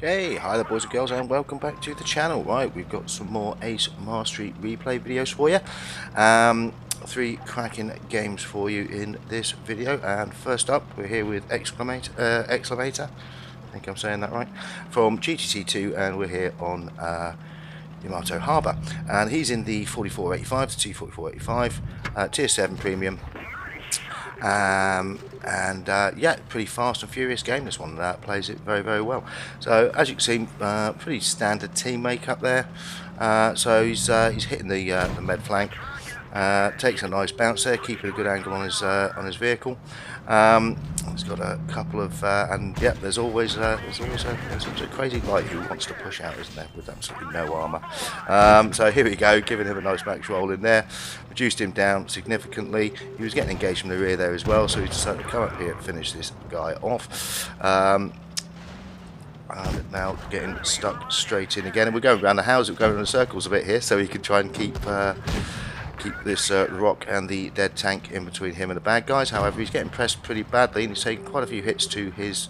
Okay, hi there boys and girls and welcome back to the channel. Right, we've got some more Ace Mastery replay videos for you. Three cracking games for you in this video, and first up we're here with Exclamator, I think I'm saying that right, from GTC2, and we're here on Yamato Harbour, and he's in the 4485 to 24485 tier 7 premium. Yeah, pretty fast and furious game. This one plays it very well. So as you can see, pretty standard team makeup there. So he's hitting the med flank. Takes a nice bounce there, keeping a good angle on his vehicle. He's got a couple of and yeah, there's always a crazy light who wants to push out, isn't there, with absolutely no armour. So here we go, giving him a nice max roll in there, reduced him down significantly. He was getting engaged from the rear there as well, so he decided to come up here and finish this guy off. Now getting stuck straight in again, and we're going around the house, we're going in circles a bit here, so he can try and keep this rock and the dead tank in between him and the bad guys. However, he's getting pressed pretty badly, and he's taking quite a few hits to his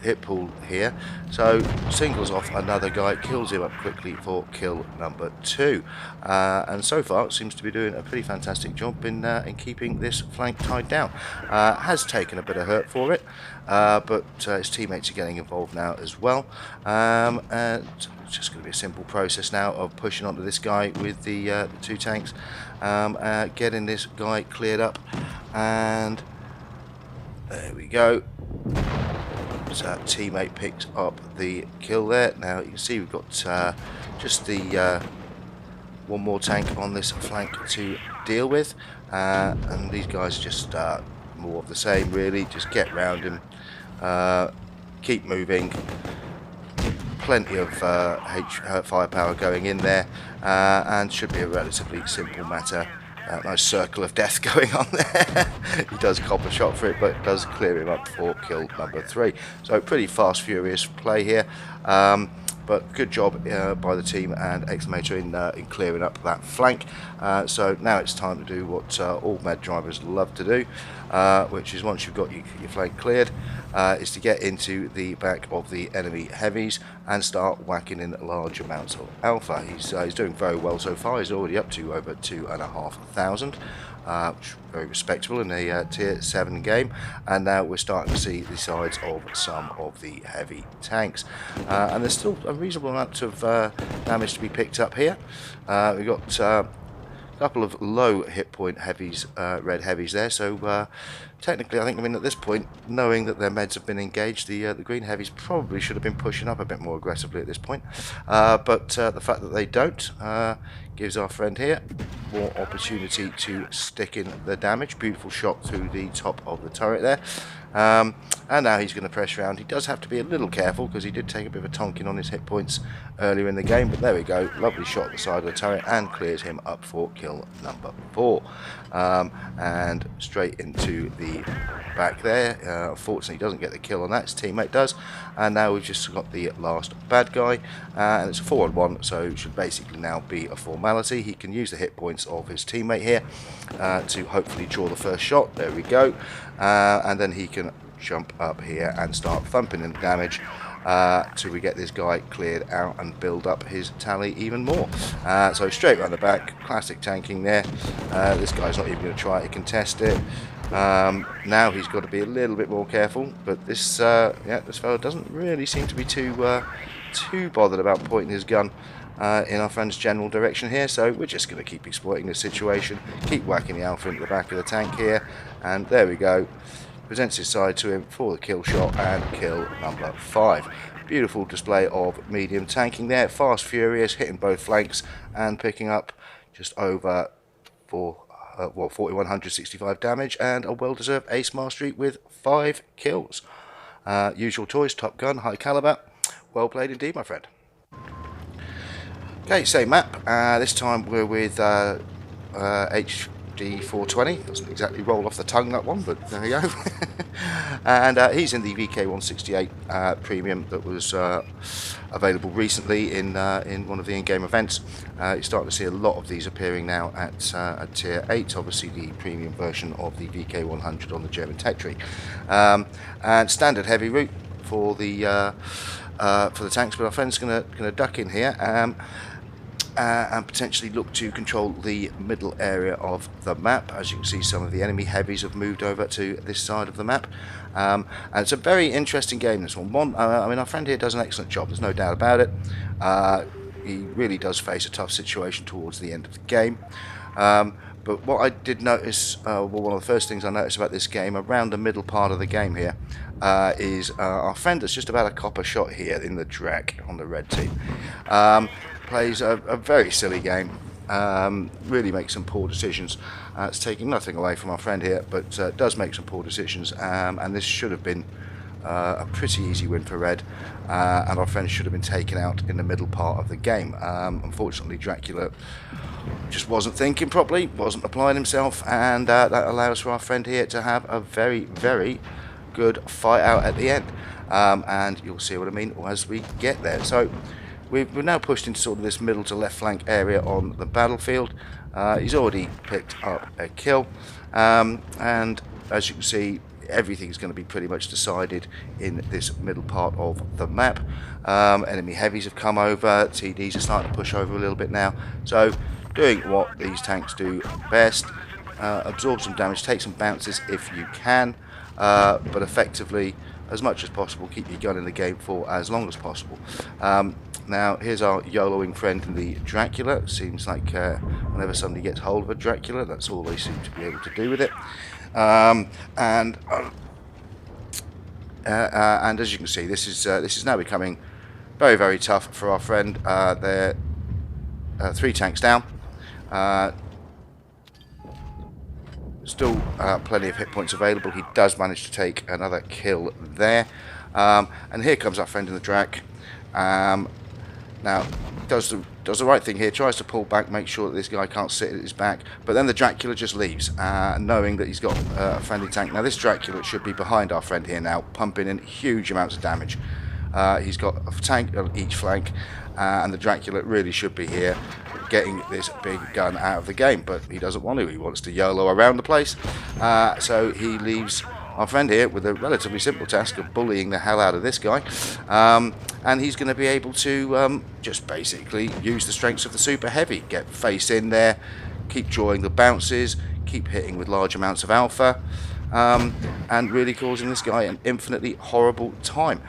hit pool here. So singles off another guy, kills him up quickly for kill number 2, and so far seems to be doing a pretty fantastic job in keeping this flank tied down. Has taken a bit of hurt for it, but his teammates are getting involved now as well, and it's just going to be a simple process now of pushing onto this guy with the two tanks, getting this guy cleared up, and there we go. So teammate picks up the kill there. Now you can see we've got just the one more tank on this flank to deal with, and these guys are just more of the same really. Just get round him, keep moving. Plenty of firepower going in there, and should be a relatively simple matter. Nice circle of death going on there. He does cop a shot for it, but does clear him up for kill number 3. So pretty fast, furious play here. But good job by the team and Exclamator in clearing up that flank. So now it's time to do what all med drivers love to do, which is once you've got your flank cleared, is to get into the back of the enemy heavies and start whacking in large amounts of alpha. He's doing very well so far. He's already up to over 2,500. Which is very respectable in a tier 7 game, and now we're starting to see the sides of some of the heavy tanks, and there's still a reasonable amount of damage to be picked up here. We've got a couple of low hit point heavies, red heavies there, so technically I mean at this point, knowing that their meds have been engaged, the green heavies probably should have been pushing up a bit more aggressively at this point, but the fact that they don't gives our friend here more opportunity to stick in the damage. Beautiful shot through the top of the turret there, and now he's going to press around. He does have to be a little careful because he did take a bit of a tonking on his hit points earlier in the game, but there we go, lovely shot at the side of the turret and clears him up for kill number 4, and straight into the back there. Unfortunately, he doesn't get the kill on that, his teammate does, and now we've just got the last bad guy, and it's a 4-on-1, so it should basically now be a formality. He can use the hit points of his teammate here to hopefully draw the first shot. There we go, and then he can jump up here and start thumping in damage till we get this guy cleared out and build up his tally even more. So straight around the back, classic tanking there. This guy's not even going to try to contest it. Now he's got to be a little bit more careful, but this this fellow doesn't really seem to be too bothered about pointing his gun in our friend's general direction here, so we're just going to keep exploiting the situation, keep whacking the alpha into the back of the tank here, and there we go. Presents his side to him for the kill shot and kill number 5. Beautiful display of medium tanking there, fast, furious, hitting both flanks and picking up just over 4,165 damage and a well-deserved ace mastery with 5 kills. Usual toys, top gun, high caliber. Well played indeed, my friend. Okay, same map. This time we're with HD420. Doesn't exactly roll off the tongue, that one, but there you go. And he's in the VK168 premium that was available recently in one of the in-game events. You're starting to see a lot of these appearing now at tier 8, obviously the premium version of the VK100 on the German tech tree. And standard heavy route. for the tanks, but our friend's gonna duck in here and potentially look to control the middle area of the map. As you can see, some of the enemy heavies have moved over to this side of the map, and it's a very interesting game, this one. I mean, our friend here does an excellent job, there's no doubt about it. He really does face a tough situation towards the end of the game. But what I did notice, well, one of the first things I noticed about this game, around the middle part of the game here, is our friend that's just about a copper shot here in the Drac on the red team. Plays a very silly game, really makes some poor decisions. It's taking nothing away from our friend here, but does make some poor decisions, and this should have been a pretty easy win for red, and our friend should have been taken out in the middle part of the game. Unfortunately, Dracula just wasn't thinking properly, wasn't applying himself, and that allows for our friend here to have a very, very good fight out at the end, and you'll see what I mean as we get there. So we've now pushed into sort of this middle to left flank area on the battlefield. He's already picked up a kill, and as you can see, everything's going to be pretty much decided in this middle part of the map. Enemy heavies have come over, TDs are starting to push over a little bit now, so doing what these tanks do best, absorb some damage, take some bounces if you can, but effectively, as much as possible, keep your gun in the game for as long as possible. Now, here's our YOLOing friend in the Dracula. It seems like whenever somebody gets hold of a Dracula, that's all they seem to be able to do with it. And as you can see, this is now becoming very, very tough for our friend. They're 3 tanks down. Still plenty of hit points available. He does manage to take another kill there. And here comes our friend in the Drac. Now, does the right thing here, tries to pull back, make sure that this guy can't sit at his back, but then the Dracula just leaves, knowing that he's got a friendly tank. Now, this Dracula should be behind our friend here now, pumping in huge amounts of damage. He's got a tank on each flank, and the Dracula really should be here, getting this big gun out of the game, but he doesn't want to. He wants to YOLO around the place, so he leaves our friend here with a relatively simple task of bullying the hell out of this guy, and he's going to be able to just basically use the strengths of the super heavy, get face in there, keep drawing the bounces, keep hitting with large amounts of alpha, and really causing this guy an infinitely horrible time.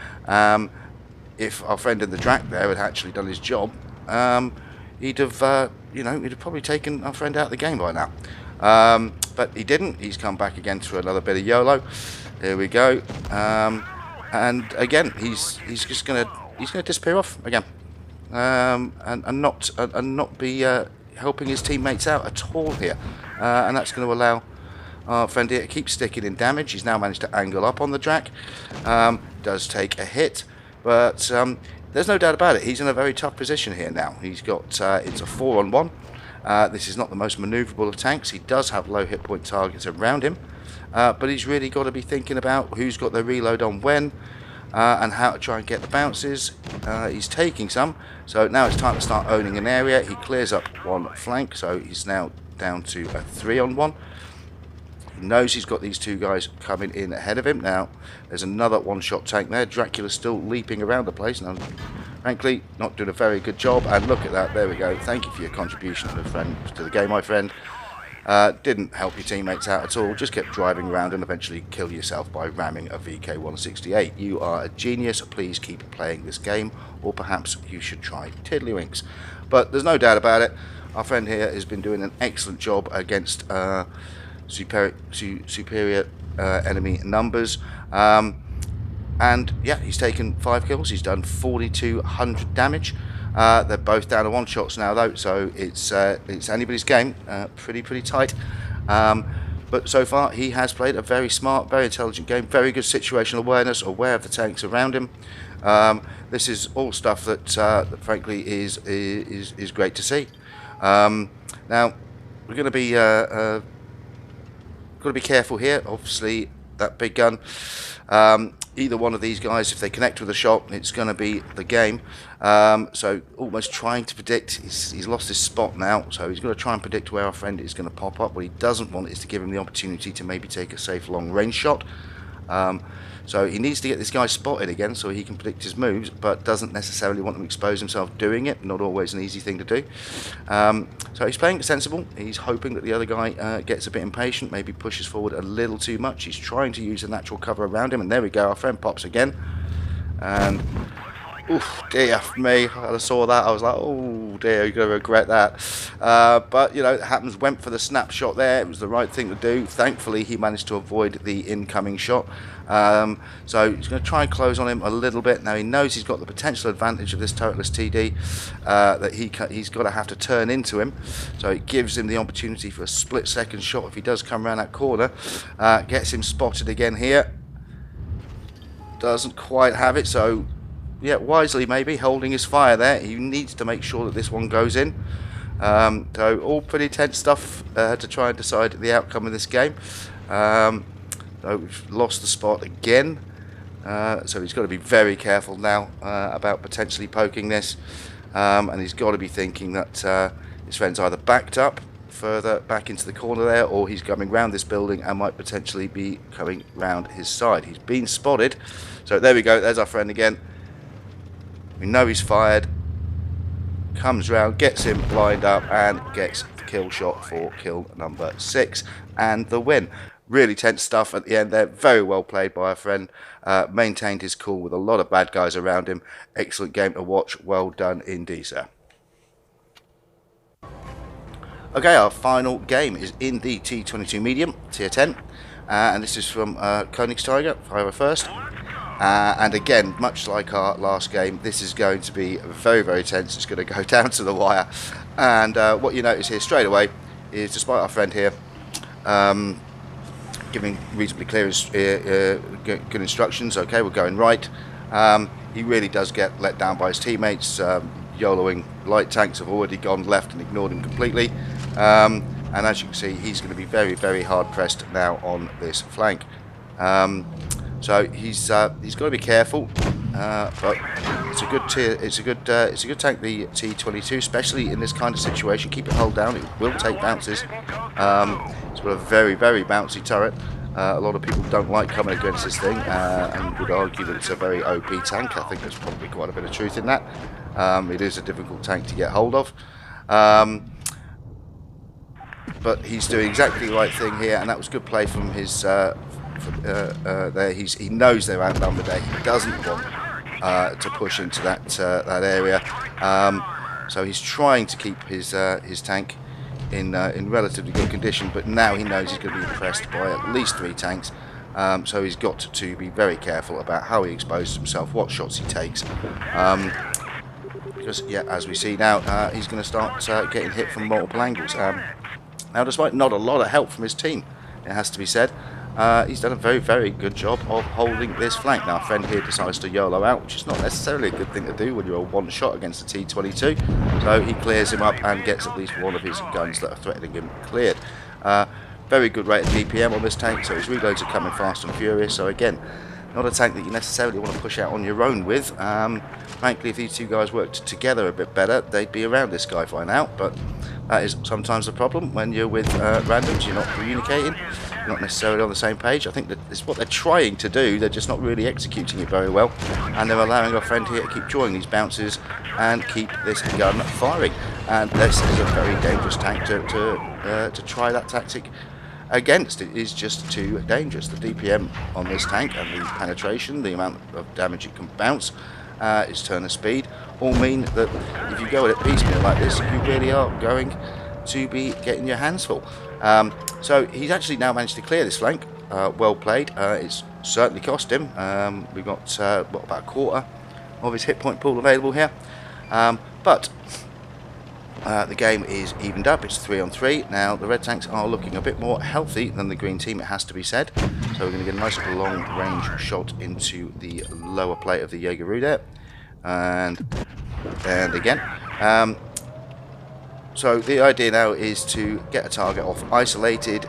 If our friend in the Drac there had actually done his job, he'd have he'd have probably taken our friend out of the game by now. But he didn't. He's come back again for another bit of YOLO. Here we go. And again, he's just gonna disappear off again, and not be helping his teammates out at all here. And that's going to allow our friend here to keep sticking in damage. He's now managed to angle up on the Drac. Does take a hit, but there's no doubt about it. He's in a very tough position here now. He's got it's a 4-on-1. This is not the most manoeuvrable of tanks. He does have low hit point targets around him, but he's really got to be thinking about who's got their reload on when, and how to try and get the bounces. He's taking some, so now it's time to start owning an area. He clears up one flank, so he's now down to a 3-on-1. He knows he's got these 2 guys coming in ahead of him. Now, there's another one-shot tank there. Dracula's still leaping around the place, and frankly, not doing a very good job. And look at that, there we go. Thank you for your contribution to the game, my friend. Didn't help your teammates out at all. Just kept driving around and eventually kill yourself by ramming a VK-168. You are a genius. Please keep playing this game, or perhaps you should try Tiddlywinks. But there's no doubt about it. Our friend here has been doing an excellent job against superior enemy numbers, and yeah, he's taken 5 kills. He's done 4,200 damage. They're both down to 1-shots now though, so it's anybody's game. Pretty tight, but so far he has played a very smart, very intelligent game, very good situational awareness, aware of the tanks around him. This is all stuff that frankly is great to see. Now we're going to be got to be careful here. Obviously, that big gun. Either one of these guys, if they connect with a shot, it's going to be the game. So almost trying to predict. He's lost his spot now, so he's going to try and predict where our friend is going to pop up. What he doesn't want is to give him the opportunity to maybe take a safe long range shot. So he needs to get this guy spotted again so he can predict his moves, but doesn't necessarily want to expose himself doing it. Not always an easy thing to do. So he's playing it sensible. He's hoping that the other guy gets a bit impatient, maybe pushes forward a little too much. He's trying to use the natural cover around him, and there we go, our friend pops again. And oof, dear me, I saw that, I was like, oh dear, you're going to regret that. But, you know, it happens, went for the snapshot there, it was the right thing to do. Thankfully, he managed to avoid the incoming shot. So he's going to try and close on him a little bit. Now he knows he's got the potential advantage of this turretless TD, that he's got to have to turn into him. So it gives him the opportunity for a split-second shot if he does come around that corner. Gets him spotted again here. Doesn't quite have it, so yeah, wisely maybe holding his fire there. He needs to make sure that this one goes in. So all pretty tense stuff to try and decide the outcome of this game. So we've lost the spot again, so he's got to be very careful now about potentially poking this, and he's got to be thinking that his friend's either backed up further back into the corner there, or he's coming round this building and might potentially be coming round his side. He's been spotted, so there we go, there's our friend again. We know he's fired, comes round, gets him lined up and gets the kill shot for kill number 6 and the win. Really tense stuff at the end there, very well played by our friend, maintained his cool with a lot of bad guys around him. Excellent game to watch, well done indeed, sir. Okay, our final game is in the T22 medium, tier 10, and this is from Königstiger, fire first. And again, much like our last game, this is going to be very, very tense. It's going to go down to the wire. And what you notice here straight away is, despite our friend here giving reasonably clear, good instructions, okay, we're going right, he really does get let down by his teammates. YOLOing light tanks have already gone left and ignored him completely. And as you can see, he's going to be very, very hard pressed now on this flank. So he's got to be careful, but it's a good tier. It's a good tank, the T22, especially in this kind of situation. Keep it hull down. It will take bounces. It's got a very, very bouncy turret. A lot of people don't like coming against this thing, and would argue that it's a very OP tank. I think there's probably quite a bit of truth in that. It is a difficult tank to get hold of. But he's doing exactly the right thing here, and that was good play from his. There, he knows they're outnumbered there. He doesn't want to push into that area, so he's trying to keep his tank in relatively good condition. But now he knows he's going to be pressed by at least 3 tanks, so he's got to be very careful about how he exposes himself, what shots he takes. Because yeah, as we see now, he's going to start getting hit from multiple angles. Now, despite not a lot of help from his team, it has to be said, he's done a very, very good job of holding this flank. Now, our friend here decides to YOLO out, which is not necessarily a good thing to do when you're a one-shot against a T22. So he clears him up and gets at least one of his guns that are threatening him cleared. Very good rate of DPM on this tank, so his reloads are coming fast and furious. So again, not a tank that you necessarily want to push out on your own with. Frankly, if these two guys worked together a bit better, they'd be around this guy by now. But that is sometimes the problem when you're with randoms. You're not communicating, you're not necessarily on the same page. I think that it's what they're trying to do, they're just not really executing it very well, and they're allowing our friend here to keep drawing these bounces and keep this gun firing. And this is a very dangerous tank to try that tactic against. It is just too dangerous. The DPM on this tank and the penetration, the amount of damage it can bounce, its turn of speed, all mean that if you go at it piecemeal like this, you really are going to be getting your hands full. So he's actually now managed to clear this flank. Well played. It's certainly cost him. We've got what, about a quarter of his hit point pool available here, but the game is evened up. It's 3-on-3. Now the red tanks are looking a bit more healthy than the green team, it has to be said. So we're going to get a nice long range shot into the lower plate of the Jaegeru there, and again. So the idea now is to get a target off isolated,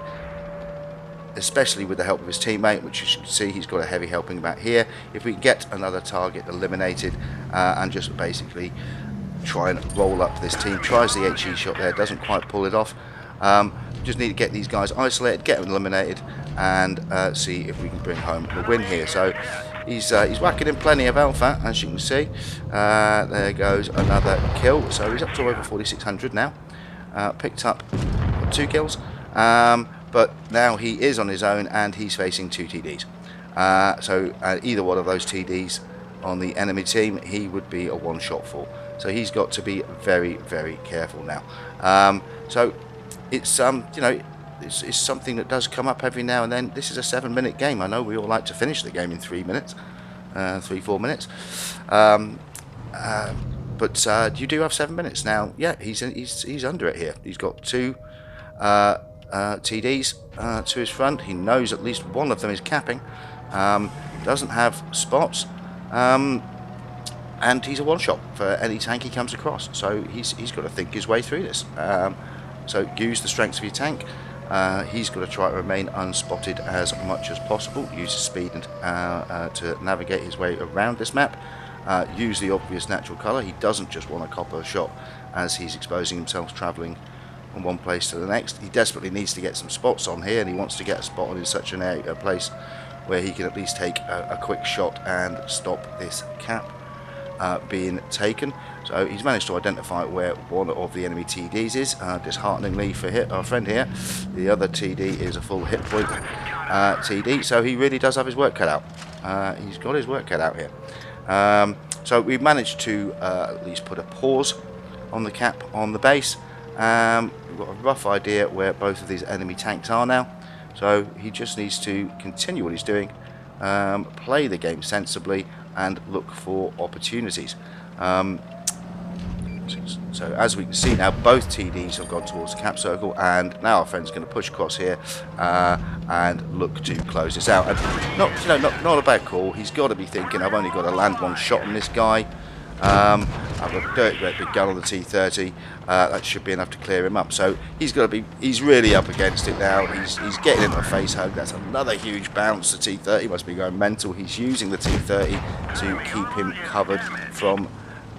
especially with the help of his teammate, which you can see he's got a heavy helping back here. If we get another target eliminated and just basically try and roll up this team, tries the HE shot there, doesn't quite pull it off. Just need to get these guys isolated, get them eliminated, and see if we can bring home the win here. So he's whacking in plenty of alpha, as you can see. There goes another kill. So he's up to over 4,600 now. Picked up 2 kills, but now he is on his own and he's facing 2 TDs. So either one of those TDs on the enemy team, he would be a one-shot for. So he's got to be very, very careful now. So it's you know, it's something that does come up every now and then. This is a 7-minute game. I know we all like to finish the game in 3 minutes, 3-4 minutes. But you do have 7 minutes now. Yeah, he's under it here. He's got 2 TDs to his front. He knows at least one of them is capping. Doesn't have spots, and he's a one-shot for any tank he comes across. So he's got to think his way through this. So use the strengths of your tank. He's got to try to remain unspotted as much as possible. Use his speed to navigate his way around this map. Use the obvious natural colour. He doesn't just want a copper shot as he's exposing himself travelling from one place to the next. He desperately needs to get some spots on here, and he wants to get a spot on in such a place where he can at least take a quick shot and stop this cap being taken. So he's managed to identify where one of the enemy TDs is. Dishearteningly for our friend here, the other TD is a full hit point TD, so he really does have his work cut out. He's got his work cut out here. So we've managed to at least put a pause on the cap on the base. We've got a rough idea where both of these enemy tanks are now. So he just needs to continue what he's doing, play the game sensibly, and look for opportunities. So as we can see now, both TDs have gone towards the cap circle, and now our friend's going to push across here and look to close this out. And not a bad call. He's got to be thinking, I've only got to land one shot on this guy. I've got a dirty great big gun on the T30. That should be enough to clear him up. So he's really up against it now. He's getting into a face hug. That's another huge bounce. The T30 must be going mental. He's using the T30 to keep him covered from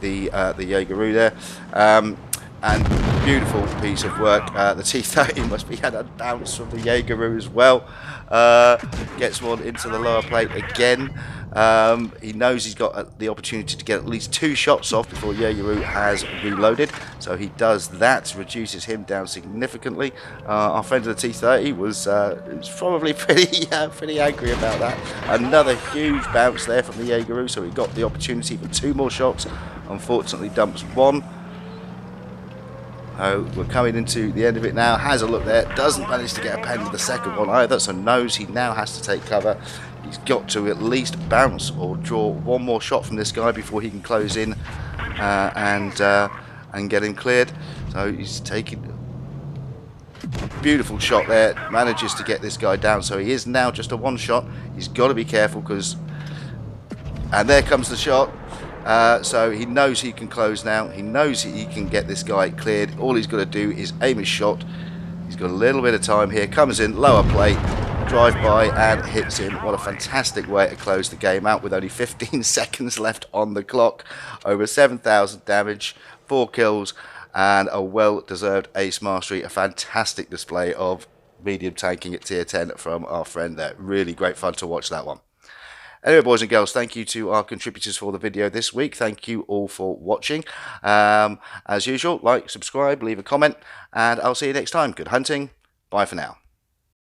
the Jaegeru there. And beautiful piece of work. The T30 must be had a bounce from the Jaegeru as well. Gets one into the lower plate again. He knows he's got the opportunity to get at least 2 shots off before Jaegeru has reloaded. So he does that, reduces him down significantly. Our friend of the T30 was probably pretty angry about that. Another huge bounce there from the Jaegeru, so he got the opportunity for 2 more shots. Unfortunately dumps 1. We're coming into the end of it now. Has a look there. Doesn't manage to get a pen with the second one either. So knows he now has to take cover. He's got to at least bounce or draw 1 more shot from this guy before he can close in and get him cleared. So he's taking beautiful shot there. Manages to get this guy down. So he is now just a 1 shot. He's got to be careful and there comes the shot. So he knows he can close now. He knows he can get this guy cleared. All he's got to do is aim his shot. He's got a little bit of time here. Comes in, lower plate, drive by and hits him. What a fantastic way to close the game out with only 15 seconds left on the clock. Over 7,000 damage, 4 kills, and a well-deserved ace mastery. A fantastic display of medium tanking at tier 10 from our friend there. Really great fun to watch that one. Anyway, boys and girls, thank you to our contributors for the video this week. Thank you all for watching. As usual, like, subscribe, leave a comment, and I'll see you next time. Good hunting. Bye for now.